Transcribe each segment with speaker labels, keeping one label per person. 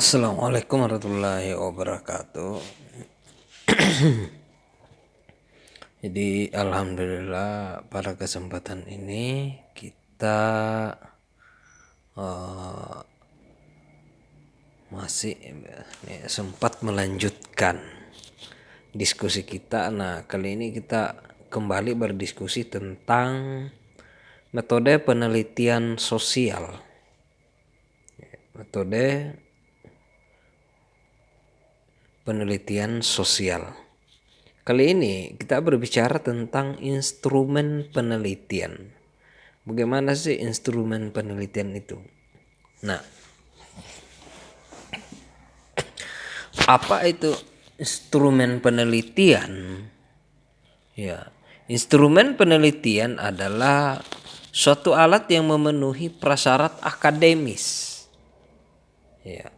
Speaker 1: Assalamualaikum warahmatullahi wabarakatuh. Jadi alhamdulillah pada kesempatan ini kita masih sempat melanjutkan diskusi kita. Nah, kali ini kita kembali berdiskusi tentang metode penelitian sosial. Metode penelitian sosial. Kali ini kita berbicara tentang instrumen penelitian. Bagaimana sih instrumen penelitian itu? Nah, apa itu instrumen penelitian? Ya, instrumen penelitian adalah suatu alat yang memenuhi prasyarat akademis. Ya,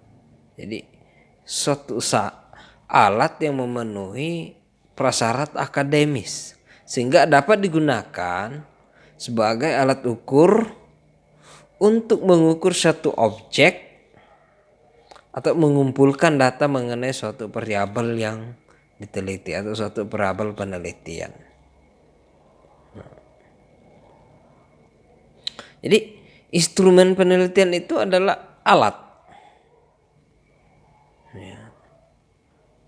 Speaker 1: jadi alat yang memenuhi prasyarat akademis sehingga dapat digunakan sebagai alat ukur untuk mengukur satu objek atau mengumpulkan data mengenai suatu variabel yang diteliti atau suatu variabel penelitian. Jadi instrumen penelitian itu adalah alat.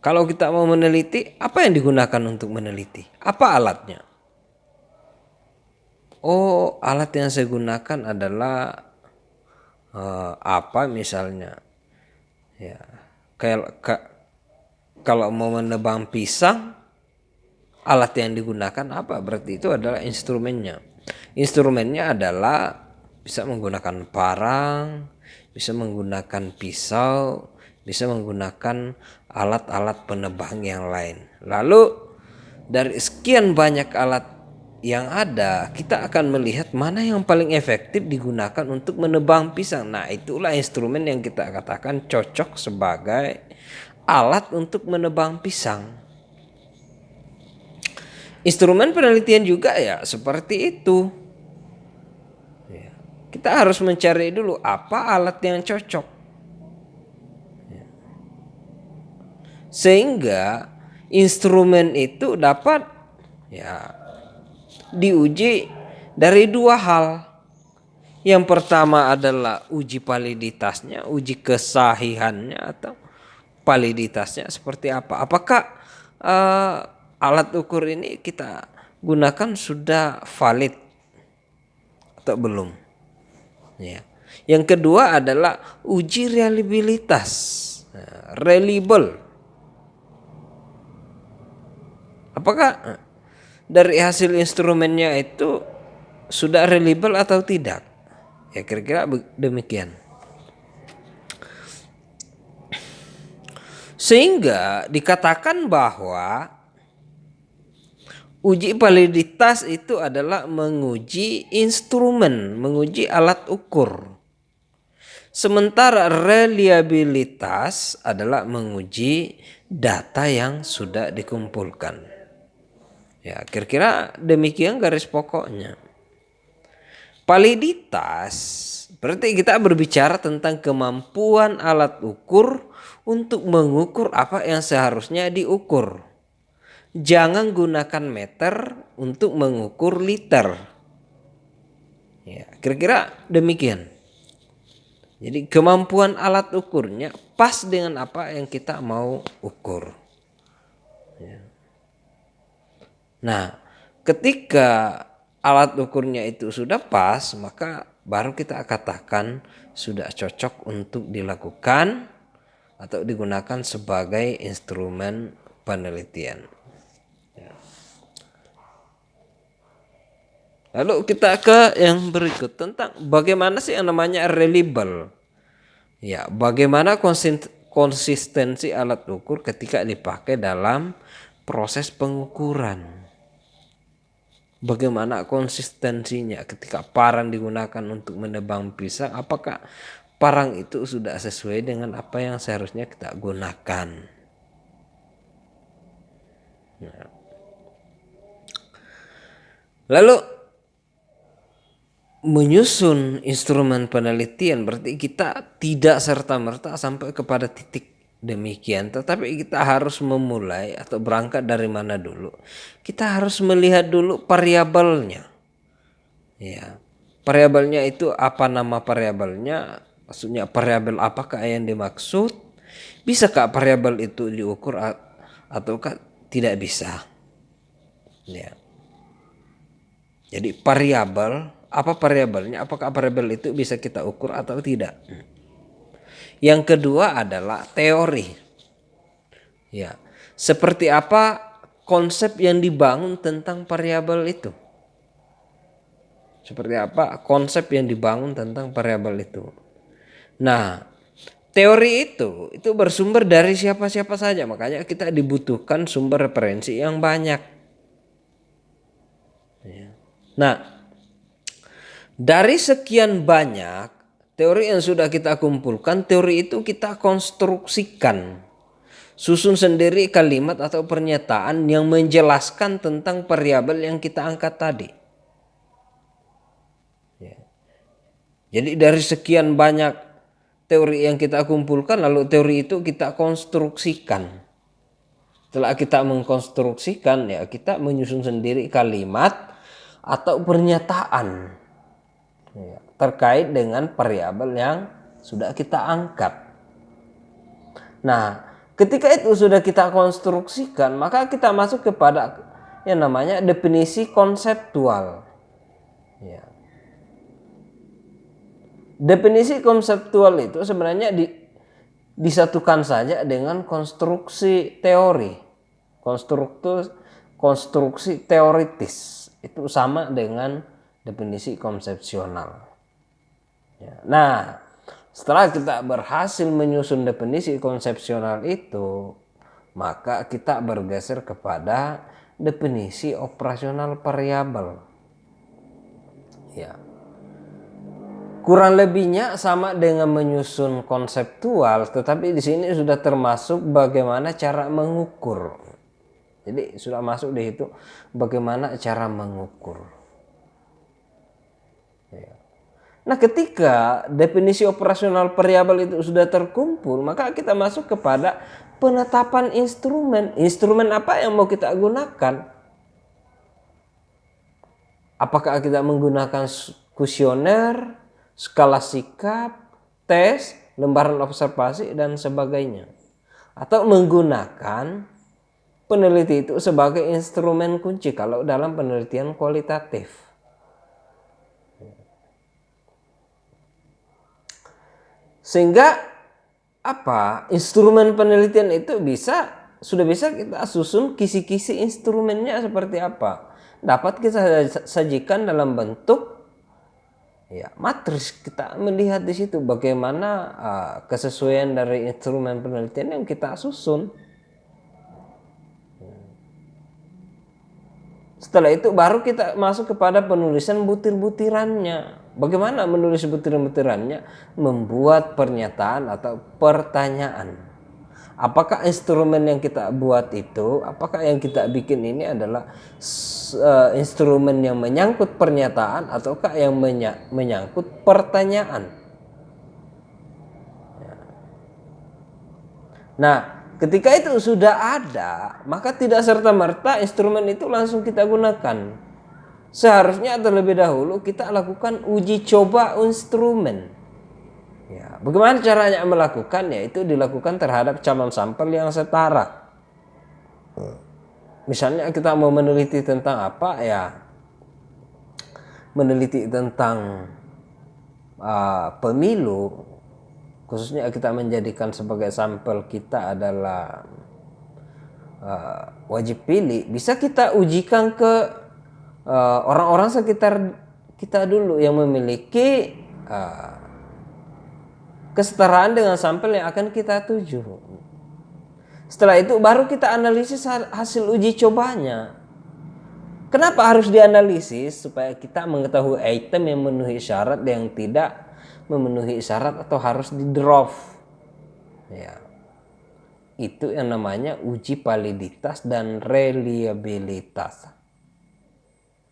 Speaker 1: Kalau kita mau meneliti, apa yang digunakan untuk meneliti? Apa alatnya? Oh, alat yang saya gunakan adalah apa misalnya? Ya, kalau mau menebang pisang, alat yang digunakan apa? Berarti itu adalah instrumennya. Instrumennya adalah bisa menggunakan parang, bisa menggunakan pisau, bisa menggunakan alat-alat penebang yang lain. Lalu dari sekian banyak alat yang ada, kita akan melihat mana yang paling efektif digunakan untuk menebang pisang. Nah, itulah instrumen yang kita katakan cocok sebagai alat untuk menebang pisang. Instrumen penelitian juga ya seperti itu. Kita harus mencari dulu apa alat yang cocok. Sehingga instrumen itu dapat ya diuji dari dua hal. Yang pertama adalah uji validitasnya, uji kesahihannya atau validitasnya seperti apa. Apakah alat ukur ini kita gunakan sudah valid atau belum? Ya. Yang kedua adalah uji reliabilitas, reliable. Apakah dari hasil instrumennya itu sudah reliable atau tidak? Ya kira-kira demikian. Sehingga dikatakan bahwa uji validitas itu adalah menguji instrumen, menguji alat ukur. Sementara reliabilitas adalah menguji data yang sudah dikumpulkan. Ya, kira-kira demikian garis pokoknya. Validitas berarti kita berbicara tentang kemampuan alat ukur untuk mengukur apa yang seharusnya diukur. Jangan gunakan meter untuk mengukur liter. Ya, kira-kira demikian. Jadi kemampuan alat ukurnya pas dengan apa yang kita mau ukur. Nah, ketika alat ukurnya itu sudah pas, maka baru kita katakan sudah cocok untuk dilakukan atau digunakan sebagai instrumen penelitian. Lalu kita ke yang berikut tentang bagaimana sih yang namanya reliable. Ya, bagaimana konsistensi alat ukur ketika dipakai dalam proses pengukuran. Bagaimana konsistensinya ketika parang digunakan untuk menebang pisang, apakah parang itu sudah sesuai dengan apa yang seharusnya kita gunakan. Lalu menyusun instrumen penelitian berarti kita tidak serta-merta sampai kepada titik demikian, tetapi kita harus memulai atau berangkat dari mana dulu. Kita harus melihat dulu variabelnya. Ya. Variabelnya itu apa, nama variabelnya? Maksudnya variabel apakah yang dimaksud? Bisakah variabel itu diukur ataukah tidak bisa? Ya. Jadi variabel, apa variabelnya? Apakah variabel itu bisa kita ukur atau tidak? Yang kedua adalah teori. Ya. Seperti apa konsep yang dibangun tentang variabel itu? Seperti apa konsep yang dibangun tentang variabel itu? Nah, teori itu bersumber dari siapa-siapa saja, makanya kita dibutuhkan sumber referensi yang banyak. Nah, dari sekian banyak teori yang sudah kita kumpulkan, teori itu kita konstruksikan. Susun sendiri kalimat atau pernyataan yang menjelaskan tentang variabel yang kita angkat tadi. Jadi dari sekian banyak teori yang kita kumpulkan, lalu teori itu kita konstruksikan. Setelah kita mengkonstruksikan, ya kita menyusun sendiri kalimat atau pernyataan terkait dengan variabel yang sudah kita angkat. Nah, ketika itu sudah kita konstruksikan, maka kita masuk kepada yang namanya definisi konseptual. Ya. Definisi konseptual itu sebenarnya disatukan saja dengan konstruksi teori. Konstruksi teoritis itu sama dengan definisi konsepsional. Ya. Nah, setelah kita berhasil menyusun definisi konsepsional itu, maka kita bergeser kepada definisi operasional variabel. Ya. Kurang lebihnya sama dengan menyusun konseptual, tetapi di sini sudah termasuk bagaimana cara mengukur. Jadi sudah masuk di situ bagaimana cara mengukur. Ya. Nah, ketika definisi operasional variabel itu sudah terkumpul, maka kita masuk kepada penetapan instrumen. Instrumen apa yang mau kita gunakan? Apakah kita menggunakan kuesioner, skala sikap, tes, lembaran observasi, dan sebagainya? Atau menggunakan peneliti itu sebagai instrumen kunci kalau dalam penelitian kualitatif. Sehingga instrumen penelitian itu sudah bisa kita susun kisi-kisi instrumennya seperti apa. Dapat kita sajikan dalam bentuk matris. Kita melihat di situ bagaimana kesesuaian dari instrumen penelitian yang kita susun. Setelah itu baru kita masuk kepada penulisan butir-butirannya. Bagaimana menulis butir-butirannya? Membuat pernyataan atau pertanyaan. Apakah instrumen yang kita buat itu, apakah yang kita bikin ini adalah instrumen yang menyangkut pernyataan ataukah yang menyangkut pertanyaan? Nah, ketika itu sudah ada, maka tidak serta-merta instrumen itu langsung kita gunakan. Seharusnya terlebih dahulu kita lakukan uji coba instrumen. Ya, bagaimana caranya melakukan? Yaitu dilakukan terhadap calon sampel yang setara. Misalnya kita mau meneliti tentang apa ya? Meneliti tentang pemilu, khususnya kita menjadikan sebagai sampel kita adalah wajib pilih. Bisa kita ujikan ke orang-orang sekitar kita dulu yang memiliki kesetaraan dengan sampel yang akan kita tuju. Setelah itu baru kita analisis hasil uji cobanya. Kenapa harus dianalisis? Supaya kita mengetahui item yang memenuhi syarat, yang tidak memenuhi syarat atau harus di-drop. Ya. Itu yang namanya uji validitas dan reliabilitas.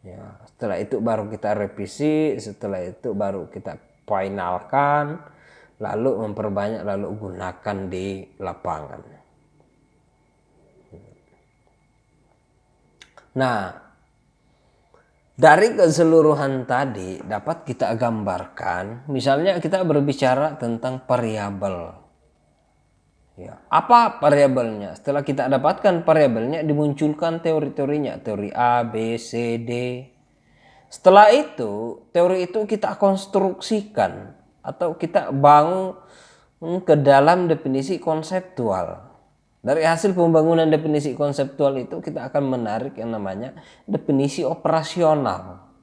Speaker 1: Ya, setelah itu baru kita revisi, setelah itu baru kita finalkan, lalu memperbanyak, lalu gunakan di lapangan. Nah, dari keseluruhan tadi dapat kita gambarkan, misalnya kita berbicara tentang variabel. Ya, apa variabelnya? Setelah kita dapatkan variabelnya, dimunculkan teori-teorinya, teori A, B, C, D. Setelah itu, teori itu kita konstruksikan atau kita bangun ke dalam definisi konseptual. Dari hasil pembangunan definisi konseptual itu kita akan menarik yang namanya definisi operasional.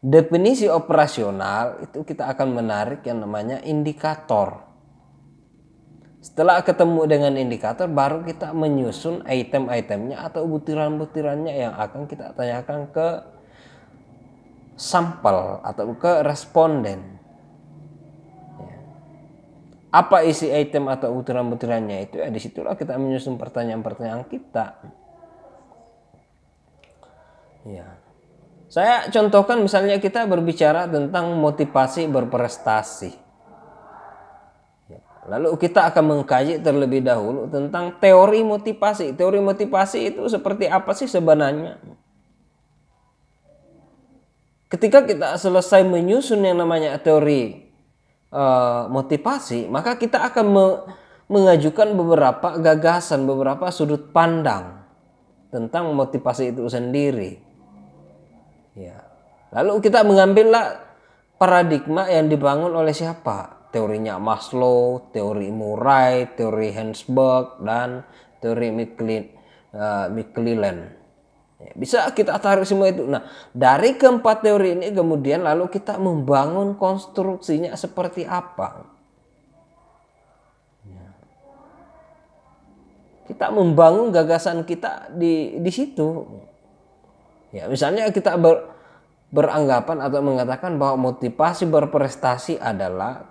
Speaker 1: Definisi operasional itu kita akan menarik yang namanya indikator. Setelah ketemu dengan indikator, baru kita menyusun item-itemnya atau butiran-butirannya yang akan kita tanyakan ke sampel atau ke responden. Apa isi item atau butiran-butirannya itu, ya disitulah kita menyusun pertanyaan-pertanyaan kita. Ya. Saya contohkan misalnya kita berbicara tentang motivasi berprestasi. Lalu kita akan mengkaji terlebih dahulu tentang teori motivasi. Teori motivasi itu seperti apa sih sebenarnya? Ketika kita selesai menyusun yang namanya teori motivasi, maka kita akan mengajukan beberapa gagasan, beberapa sudut pandang tentang motivasi itu sendiri. Ya. Lalu kita mengambillah paradigma yang dibangun oleh siapa? Teorinya Maslow, teori Murray, teori Herzberg, dan teori McClelland. Ya, bisa kita tarik semua itu. Nah, dari keempat teori ini kemudian lalu kita membangun konstruksinya seperti apa? Ya. Kita membangun gagasan kita di situ. Ya, misalnya kita beranggapan atau mengatakan bahwa motivasi berprestasi adalah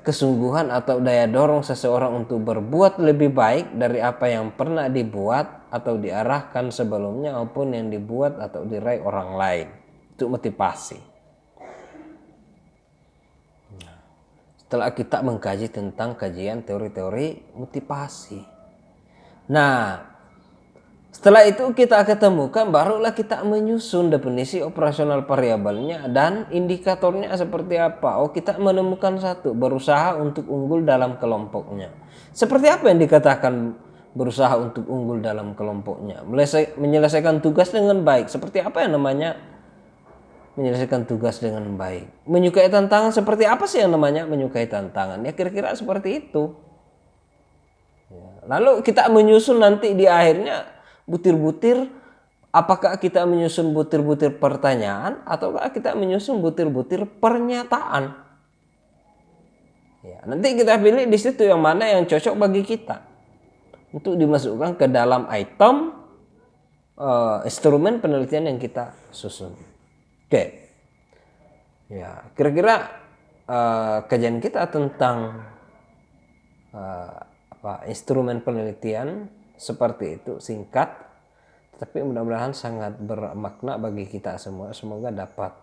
Speaker 1: kesungguhan atau daya dorong seseorang untuk berbuat lebih baik dari apa yang pernah dibuat atau diarahkan sebelumnya maupun yang dibuat atau diraih orang lain. Itu motivasi. Setelah kita mengkaji tentang kajian teori-teori motivasi. Nah, setelah itu kita ketemukan, barulah kita menyusun definisi operasional variabelnya dan indikatornya seperti apa. Oh, kita menemukan satu, berusaha untuk unggul dalam kelompoknya. Seperti apa yang dikatakan berusaha untuk unggul dalam kelompoknya? Menyelesaikan tugas dengan baik. Seperti apa yang namanya menyelesaikan tugas dengan baik? Menyukai tantangan, seperti apa sih yang namanya menyukai tantangan? Ya kira-kira seperti itu. Lalu kita menyusun nanti di akhirnya butir-butir, apakah kita menyusun butir-butir pertanyaan ataukah kita menyusun butir-butir pernyataan. Ya, nanti kita pilih di situ yang mana yang cocok bagi kita untuk dimasukkan ke dalam item instrumen penelitian yang kita susun. Oke. Ya, kira-kira kajian kita tentang instrumen penelitian seperti itu, singkat tapi mudah-mudahan sangat bermakna bagi kita semua. Semoga dapat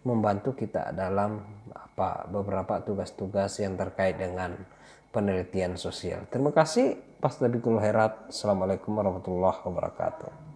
Speaker 1: membantu kita dalam beberapa tugas-tugas yang terkait dengan penelitian sosial. Terima kasih. Pastabikul Herat. Assalamualaikum warahmatullahi wabarakatuh.